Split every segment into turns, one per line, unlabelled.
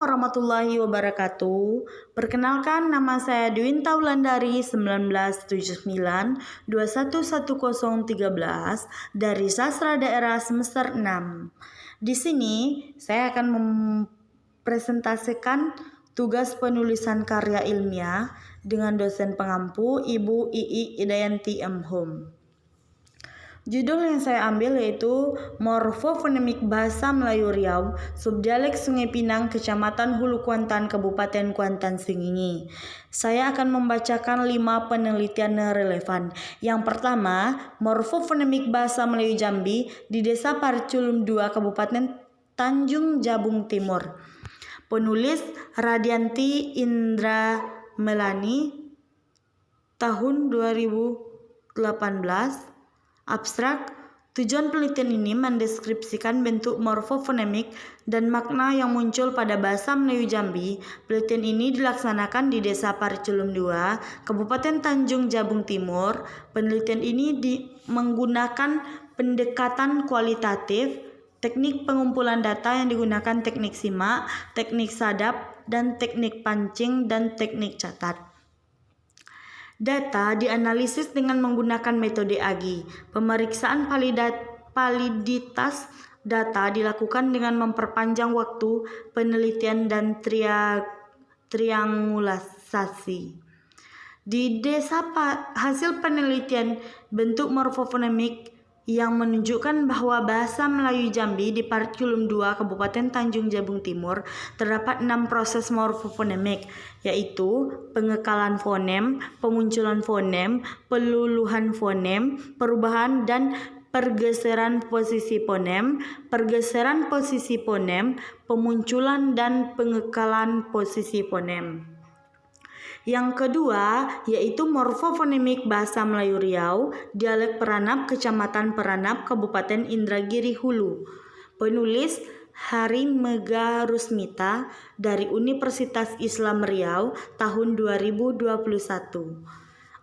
Warahmatullahi wabarakatuh. Perkenalkan, nama saya Dwinta Wulandari 1979 211013 dari Sastra Daerah semester 6. Di sini saya akan mempresentasikan tugas penulisan karya ilmiah dengan dosen pengampu Ibu Ii Idayanti M. Hum. Judul yang saya ambil yaitu Morfofonemik Bahasa Melayu Riau, Subdialek Sungai Pinang, Kecamatan Hulu Kuantan, Kabupaten Kuantan Sengingi. Saya akan membacakan 5 penelitian relevan. Yang pertama, Morfofonemik Bahasa Melayu Jambi di Desa Parculum 2, Kabupaten Tanjung Jabung Timur. Penulis Radianti Indra Melani, tahun 2018. Abstrak, tujuan penelitian ini mendeskripsikan bentuk morfofonemik dan makna yang muncul pada bahasa Melayu Jambi. Penelitian ini dilaksanakan di Desa Parculum 2, Kabupaten Tanjung Jabung Timur. Penelitian ini menggunakan pendekatan kualitatif. Teknik pengumpulan data yang digunakan teknik simak, teknik sadap, dan teknik pancing, dan teknik catat. Data dianalisis dengan menggunakan metode AGI. Pemeriksaan validitas data dilakukan dengan memperpanjang waktu penelitian dan triangulasi. Di desa hasil penelitian bentuk morfofonemik yang menunjukkan bahwa bahasa Melayu Jambi di Parculum 2, Kabupaten Tanjung Jabung Timur terdapat 6 proses morfofonemik, yaitu pengekalan fonem, pemunculan fonem, peluluhan fonem, perubahan dan pergeseran posisi fonem, pergeseran posisi fonem, pemunculan dan pengekalan posisi fonem. Yang kedua yaitu morfofonemik bahasa Melayu Riau, dialek Peranap, Kecamatan Peranap, Kabupaten Indragiri Hulu. Penulis Hari Mega Rusmita dari Universitas Islam Riau, tahun 2021.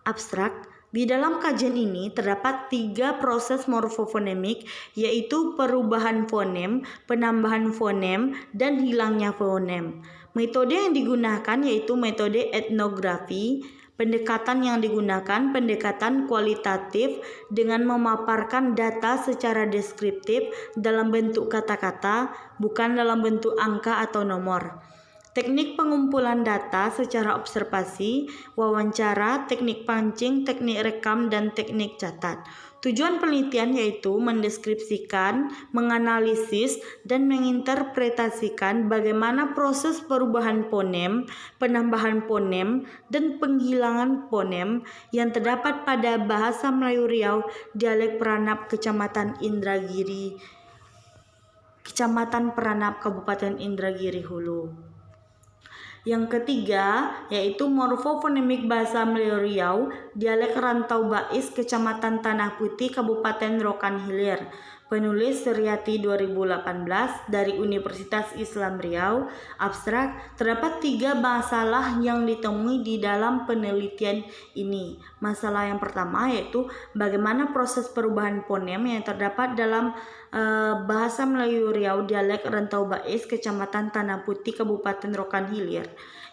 Abstrak, di dalam kajian ini terdapat 3 proses morfofonemik, yaitu perubahan fonem, penambahan fonem, dan hilangnya fonem. Metode yang digunakan yaitu metode etnografi. Pendekatan yang digunakan pendekatan kualitatif dengan memaparkan data secara deskriptif dalam bentuk kata-kata, bukan dalam bentuk angka atau nomor. Teknik pengumpulan data secara observasi, wawancara, teknik pancing, teknik rekam, dan teknik catat. Tujuan penelitian yaitu mendeskripsikan, menganalisis, dan menginterpretasikan bagaimana proses perubahan fonem, penambahan fonem, dan penghilangan fonem yang terdapat pada bahasa Melayu Riau, dialek Peranap, Kecamatan Peranap, Kabupaten Indragiri Hulu. Yang ketiga yaitu morfofonemik bahasa Melayu Riau, dialek Rantau Bais, Kecamatan Tanah Putih, Kabupaten Rokan Hilir. Penulis Suryati 2018 dari Universitas Islam Riau. Abstrak, terdapat 3 masalah yang ditemui di dalam penelitian ini. Masalah yang pertama yaitu bagaimana proses perubahan fonem yang terdapat dalam bahasa Melayu Riau, dialek Rantau Bais, Kecamatan Tanah Putih, Kabupaten Rokan Hilir.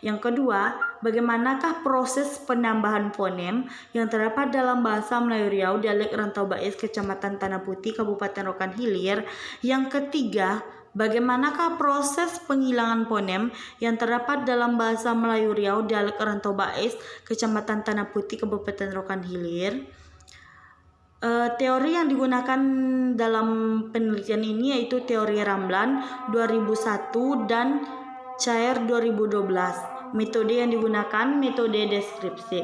Yang kedua, bagaimanakah proses penambahan fonem yang terdapat dalam bahasa Melayu Riau, dialek Rantau Bais, Kecamatan Tanah Putih, Kabupaten Rokan Hilir. Yang ketiga, bagaimanakah proses penghilangan fonem yang terdapat dalam bahasa Melayu Riau, dialek Rantau Bais, Kecamatan Tanah Putih, Kabupaten Rokan Hilir. Teori yang digunakan dalam penelitian ini yaitu teori Ramlan 2001 dan Cair 2012. Metode yang digunakan metode deskripsi.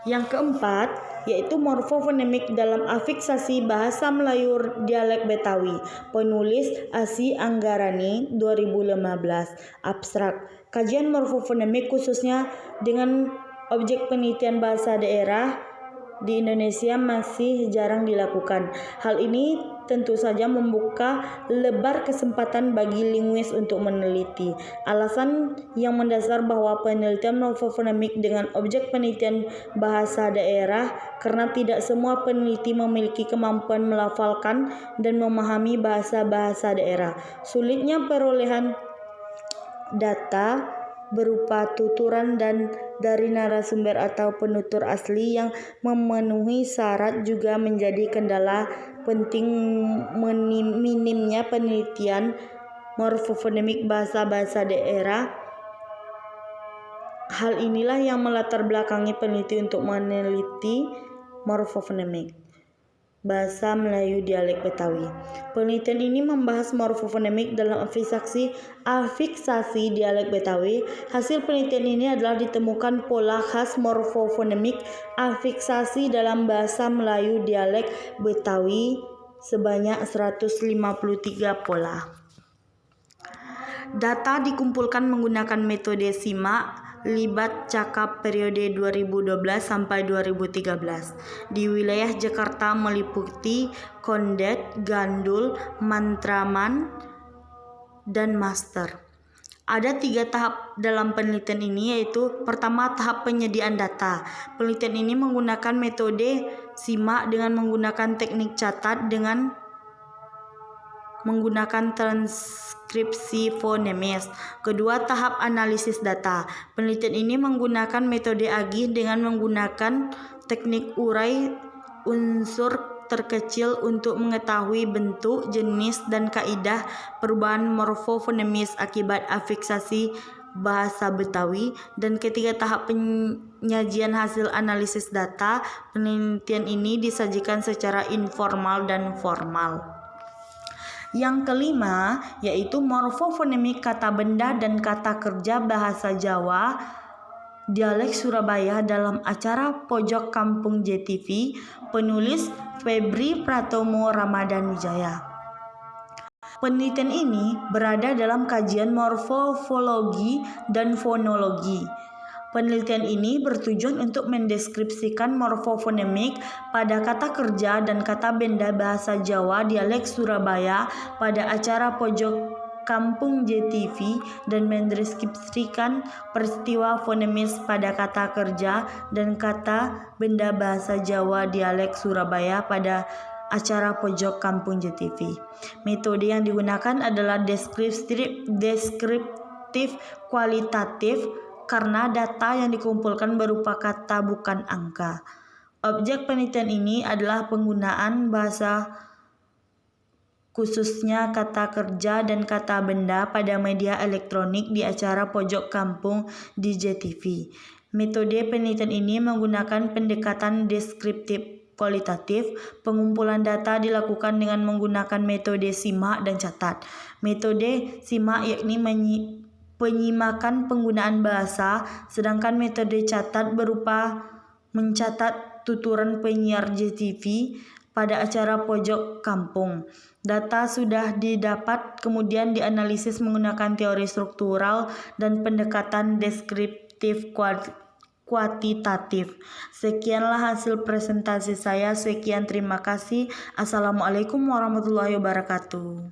Yang keempat yaitu morfofonemik dalam afiksasi bahasa Melayu dialek Betawi. Penulis Asi Anggarani 2015. Abstrak, kajian morfofonemik khususnya dengan objek penelitian bahasa daerah di Indonesia masih jarang dilakukan. Hal ini tentu saja membuka lebar kesempatan bagi linguis untuk meneliti. Alasan yang mendasar bahwa penelitian morfofonemik dengan objek penelitian bahasa daerah karena tidak semua peneliti memiliki kemampuan melafalkan dan memahami bahasa-bahasa daerah. Sulitnya perolehan data berupa tuturan dan dari narasumber atau penutur asli yang memenuhi syarat juga menjadi kendala penting minimnya penelitian morfofonemik bahasa-bahasa daerah. Hal inilah yang melatar belakangi peneliti untuk meneliti morfofonemik bahasa Melayu dialek Betawi. Penelitian ini membahas morfofonemik dalam afiksasi dialek Betawi. Hasil penelitian ini adalah ditemukan pola khas morfofonemik afiksasi dalam bahasa Melayu dialek Betawi sebanyak 153 pola. Data dikumpulkan menggunakan metode simak libat cakap periode 2012 sampai 2013 di wilayah Jakarta meliputi Kondet, Gandul, Matraman, dan Master. Ada 3 tahap dalam penelitian ini, yaitu pertama tahap penyediaan data. Penelitian ini menggunakan metode simak dengan menggunakan teknik catat dengan menggunakan transkripsi fonemis. Kedua, tahap analisis data. Penelitian ini menggunakan metode Agih dengan menggunakan teknik urai unsur terkecil untuk mengetahui bentuk, jenis, dan kaidah perubahan morfofonemis akibat afiksasi bahasa Betawi. Dan ketiga, tahap penyajian hasil analisis data. Penelitian ini disajikan secara informal dan formal. Yang kelima, yaitu morfofonemik kata benda dan kata kerja bahasa Jawa dialek Surabaya dalam acara Pojok Kampung JTV, penulis Febri Pratomo Ramadhan Wijaya. Penelitian ini berada dalam kajian morfologi dan fonologi. Penelitian ini bertujuan untuk mendeskripsikan morfofonemik pada kata kerja dan kata benda bahasa Jawa dialek Surabaya pada acara Pojok Kampung JTV dan mendeskripsikan peristiwa fonemis pada kata kerja dan kata benda bahasa Jawa dialek Surabaya pada acara Pojok Kampung JTV. Metode yang digunakan adalah deskriptif kualitatif karena data yang dikumpulkan berupa kata bukan angka. Objek penelitian ini adalah penggunaan bahasa khususnya kata kerja dan kata benda pada media elektronik di acara Pojok Kampung di JTV. Metode penelitian ini menggunakan pendekatan deskriptif kualitatif. Pengumpulan data dilakukan dengan menggunakan metode simak dan catat. Metode simak yakni penyimakan penggunaan bahasa, sedangkan metode catat berupa mencatat tuturan penyiar JTV pada acara Pojok Kampung. Data sudah didapat kemudian dianalisis menggunakan teori struktural dan pendekatan deskriptif kuantitatif. Sekianlah hasil presentasi saya. Sekian, terima kasih. Assalamualaikum warahmatullahi wabarakatuh.